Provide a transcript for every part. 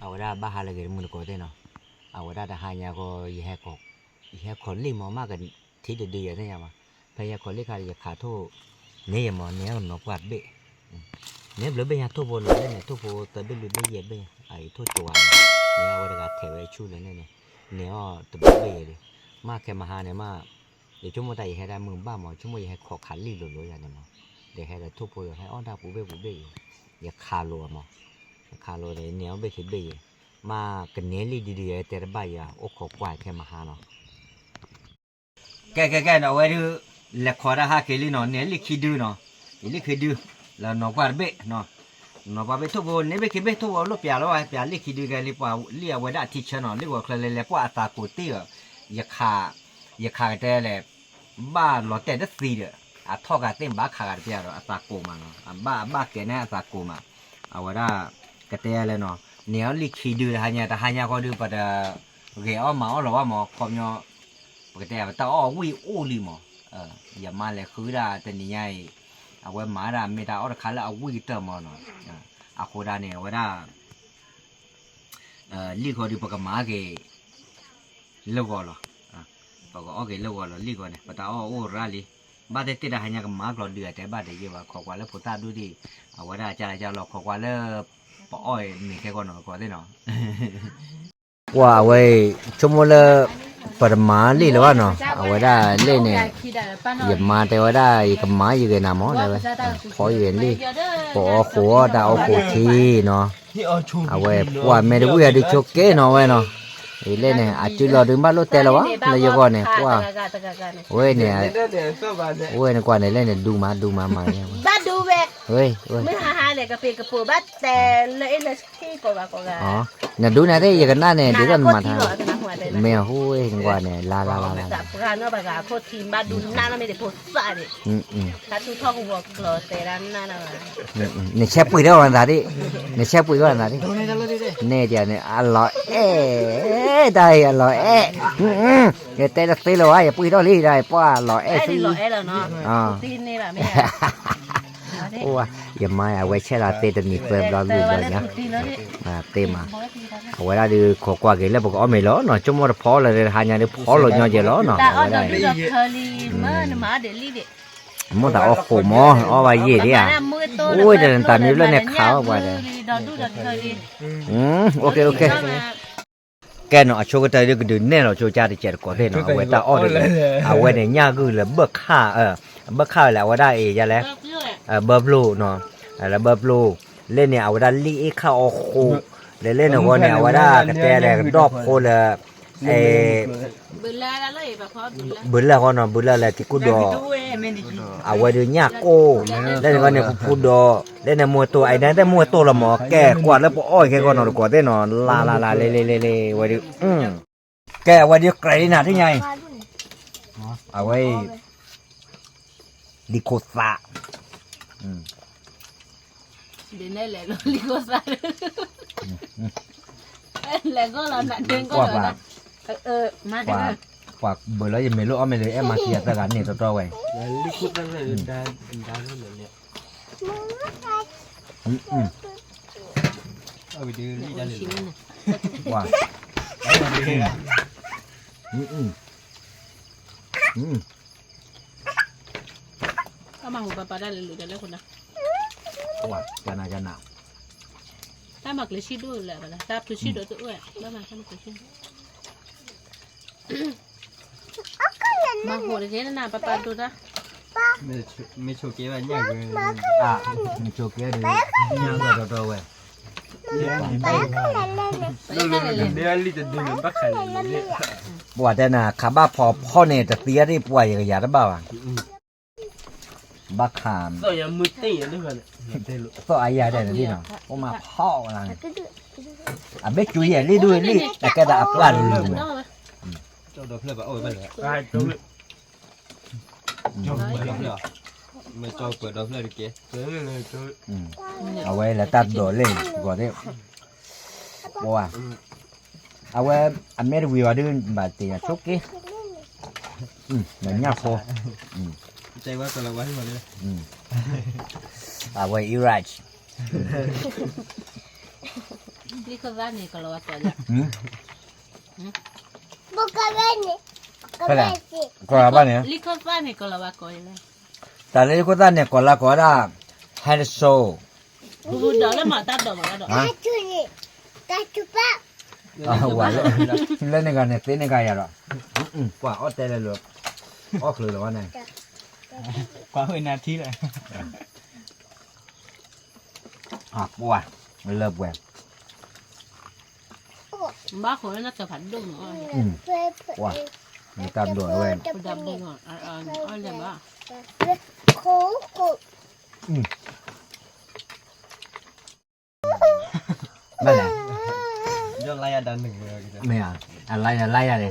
awada bahala ge mun ko de no awada da hanya ko ye ko li mo ma ga thi de ya ne ya ma pa ya ko li kha ya kha tho ne ya mo ne no kwat be ne ble be ya tho bo lo ne tho bo ta be be ye be ai tho chwa ne awada ga the we chu le ne o ta be de ma ke ma ha ne ma ye chu mo dai he da mun ba mo chu mo ye ko kha li lo ya ne mo de he da tho bo he on da bu be ya kha lo moคาโลเลยเนี้ยไปคิดไปมากันเนี้ยลีดีๆแต่ละใบอ่ะโอ้ขอกว่าแค่มาหาเนาะแกเนาะไว้ดูเล็กขอได้ฮะเคลีเนาะเนี้ยลีคิดดูเนาะลีคิดดูแล้วนอกว่าเบะเนาะนอกว่าเบะทุกคนเนี้ยไปคิดเบะทุกคนลูกเปียแล้วไอ้เปียลีคิดดูกันลีกว่าลีเอาไว้ได้ทิชเนาะลีกว่าเคยเลยกว่าตาโกตีอ่ะอย่าขาแต่แหละบ้าหลอดแต่ได้ซีเด้ออ่ะทอกกันเต็มบ้าขากันเปียเนาะตาโกมาเนาะบ้าแกเนี่ยตาโกมาเอาไว้ได้กระเตะเลยเนาะเนี้ยลิขิดูhanyaก็ดูปัดเกี่ยวมาหรอว่าหมอคอมเนาะกระเตะแต่วิโอลิมอย่ามาเลยคือได้แต่นี่ไงเอาไว้มาได้ไม่ได้เอาขาแล้วเอาวิเติมมาเนาะอาโคดาเนี่ยว่าได้ลิขอดูปากมาเกลูกก็หรอปากโอเคลูกก็หรอลิขอเนี่ยปัดโอ้ราลีบ้านเด็กที่ได้hanyaก็มากรอเดือดแต่บ้านเด็กยี่ว่าขอว่าแล้วพุทธาดูดิเอาไว้ได้จะหลอกขอว่าแล้วปออ้อยมีแค่ก่อนเนาะก่อนได้เนาะว่าเว้ยชั่วโมงละปรมาลีแล้วว่าเนาะเอาไว้ได้เล่นเนี่ยอย่ามาแต่ว่าได้กับหมาอยู่กันนะหมอเลยเว้ยขออยู่กันดิปอหัวดาวหัวทีเนาะเอาไว้ว่าไม่ได้วิ่งดิโชเก้เนาะเว้ยเนาะเล่นเนี่ยอาจจะรอดึงบ้านรถเตลวะเลยยังก่อนเนี่ยว่าเว้ยเนี่ยเว้ยเนี่ยก่อนเนี่ยเล่นเนี่ยดูมาเนี่ยบ้านดูเว้ยเฮ้ยไม่หาเนี่ยกระเปียกระปูบ้านแต่เลยที่กว่าอ๋อเนี่ยดูเนี่ยได้ยังกันหน้าเนี่ยเดี๋ยวกันมาทางแมวหุ้ยก่อนเนี่ยลาจับการเนาะบางโคตรทีมบ้านดูหน้าเราไม่ได้โพสต์ซะดิถ้าทุกท่องวัวกลัวแต่ร้านหน้าเราเนี่ยแช่ปุ๋ยได้วันไหนดิเนี่ยแช่ปุ๋ยก็วันไหนดิเนี่ยเดี๋ยวเนี่ยอร่อยได้อร่อยเนี่ยแต่ละสีเลยว่าอย่าปุ๋ยได้เลยได้ป้าอร่อยสิอร่อยแล้วเนาะตีนนี่แหละไม่โอ้ยอย่ามาเอาไว้แช่ลาเต้จะมีเฟิร์มรอลุ้นเลยนะเต้มาเอาไว้ได้ดูขอกว่าเกลือบอกอ๋อไม่ล้อเนาะชั่วโมงละพอเลยหายาได้พอเลยเนาะเจล้อเนาะเอาได้มาเดลี่เด็มอแต่เอาโขมเอาไว้ยี่ดิอ่ะโอ้ยแต่ตอนนี้เรื่องเนี่ยขาวกว่าเลยโอเคแกเนาะโชว์ก็จะเรื่องดูเนี่ยเนาะโชว์จ้าที่เจ็ดก่อนเนาะเอาไว้ตาอ้อเลยเอาไว้เนี่ยย่าคือเลยเบิกข้าเบิกข้าแล้วว่าได้จะแล้วเบอร์บลูเนาะแล้วเบอร์บลูเล่นเนี่ยเอาได้ลีข้าเอาโคเล่นเนี่ยว่าเนี่ยว่าได้กระแตเลยดอกโคเลยบุญแล้วเลยแบบพอบุญแล้วก็เนาะบุญแล้วแหละที่กูดอเอาไว้ดูย่าโก้เล่นก็เนี่ยกูดอเล่นเนี่ยมัวตัวไอ้นั่นแต่มัวตัวละหมอแก่กว่าแล้วปอ้อยแค่ก่อนเนาะกว่าได้เนาะลาเล่ไว้ดูแกไว้ดูไกลน่ะที่ไงเอาไว้ลิโกซาเดี๋ยวนี่แหละลิโกซาแล้วก็เราหนักเด้งก็เลยมาเด้อฝากเบอร์แล้วยังไม่รู้เอาไม่เลยมาเคลียร์ตะกันนี่ตัวไว้ลิคุดนั่นเลยได้นั่นเลยเนี่ยเอาไปดูลีได้เลยว่าก็มาหัวปลาได้เลยหรือจะเล่นคนนะว่าจะน่าถ้าหมักเลยชีดด้วยแหละถ้าคือชีดด้วยตัวแล้วมาถ้าหมักเลยชีดมาหัวเลยเนี่ยนะปลาดูนะไม่โชว์เกว่าเนี่ยเลยไม่โชว์เกเลยเนี่ยก็ตัวเว้ยเนี่ยลิจะดูมันบักไข่เลยบัวแต่น่ะขาบ้าพ่อเนี่ยจะเตี้ยได้ป่วยอย่างยาได้บ้าอ่ะบักขามก็ยังมือตีด้วยกันก็อายาได้ที่เนาะโอ้มาพ่ออะไรอ่ะเบ็ดจุยอ่ะลี่ด้วยลี่แต่แกจะอับวันลืมเจ้าดอกเพื่อนแบบโอ้ยไปเลยใช่เจ้าเปิดดอกเพื่อนไม่เจ้าเปิดดอกเพื่อนดิเก๋เปิดเลยเจ้าเอาไว้แล้วตัดโดดเล่นก่อนเด้บัวเอาไว้อันเมริวิวดื่มบาดเจ็บชุกกี้เหมือนยาโคใจว่าตัวละวันหมดเลยเอาไว้อิรัช Likovani kalau waktu aja. Bukan bani. Kaya ko ba ne Likovani kalau waktu aja. ta le ko ta ne ko la ko da helso Bubu dah lah mak tak dah mak dah. Kacau ni. Kacau pak. wa le ne ga ne te ne ga ya ro kwa o te le lo o khlu lo ne quá hơi nát thi rồi wa le bwe Mbak kau nak cepat dong. wa ni ta do we Sudah dong. Ada mbak. Koko. ba ne do lai dan đừng gitu me lai ya le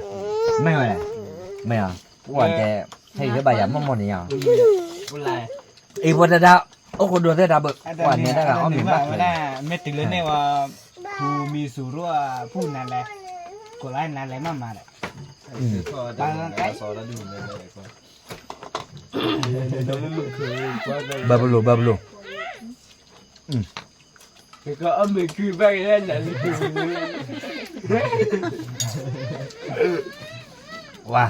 me wa le me ya wa te thấy cái bài giảm mong mong này nhở mulai ý vừa đã ô cô đùa thế đã bự quả này đã là ông miền bắc rồi là mẹ từ lớn này và phù mì sủ rùa phù nàn lẹ của lại nàn lẹ mà đấy so đã đừng này coi bờ bự cái có âm mình cứ bay lên là wow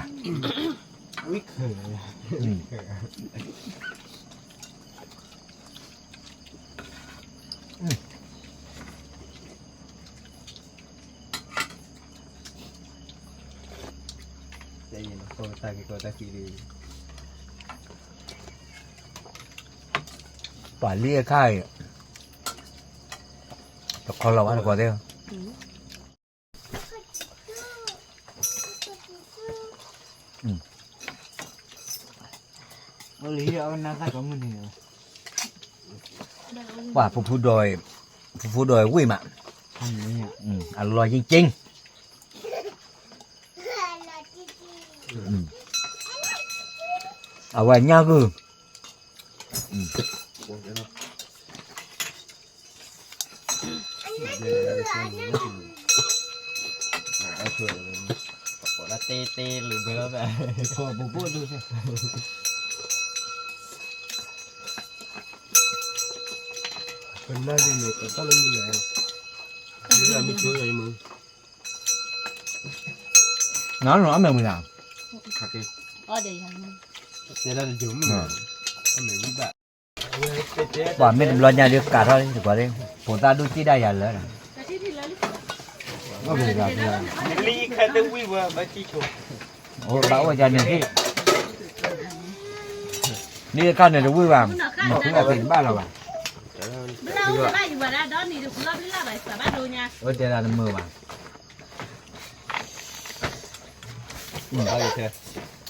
đây nó cô ta kỳ đi quả lia khai con lẩu ăn quả thế lý do nó ta có một điều quả phụ đồi quý mà ăn đấy nhỉ ăn loài chinh ở ngoài nhà cứ đã tê tê lười bơ vậy của bố bốดูxem phần này thì có tao lên như này đây là mình chơi này mà nó mềm nào thật đi Ada yang. đây là giống mình mình biết bạn quả mình loài nhà được cả thôi thì quả đây chúng ta đôi chi đây là lớn nó về là lý khai tới quý vừa bà chi chủ ô bảo ở nhà này cái đi con này là vui vàng mà cũng là tiền ba rồi Belum apa juga dah don ni dulu beli lah baik sabar dunia. ôi đây là mưa vàng bao nhiêu thế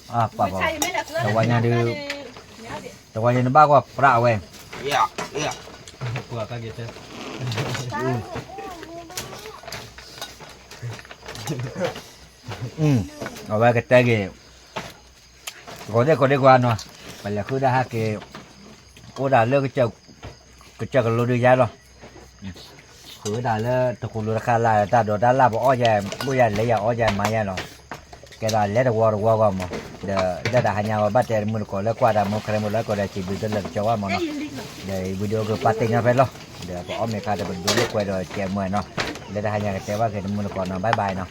à bà bảo Cai mana keluar. tàu qua nhà đưa tàu qua nhà nó ba qua prạo về của ta gitu ở đây cái tay kì có đây qua nó phải là cứ đã ha kì cô đã lơ cái chợ lô đưa giá rồi cứ đã lơ tụi cô lô khá là ta đồ đã là bỏ dài bây giờ lấy giờ dài mà rồi cái đó lấy được qua mà để đã hành nhau bắt chạy muốn có lấy qua đã muốn khai một lấy có để chỉ bị tên lần cho mà nó để video cái party nhau phải lo để bỏ mấy cái để mình đưa lúc quay rồi chạy mười nó để đã hành nhau cái chạy qua cái muốn có nó bye bye nó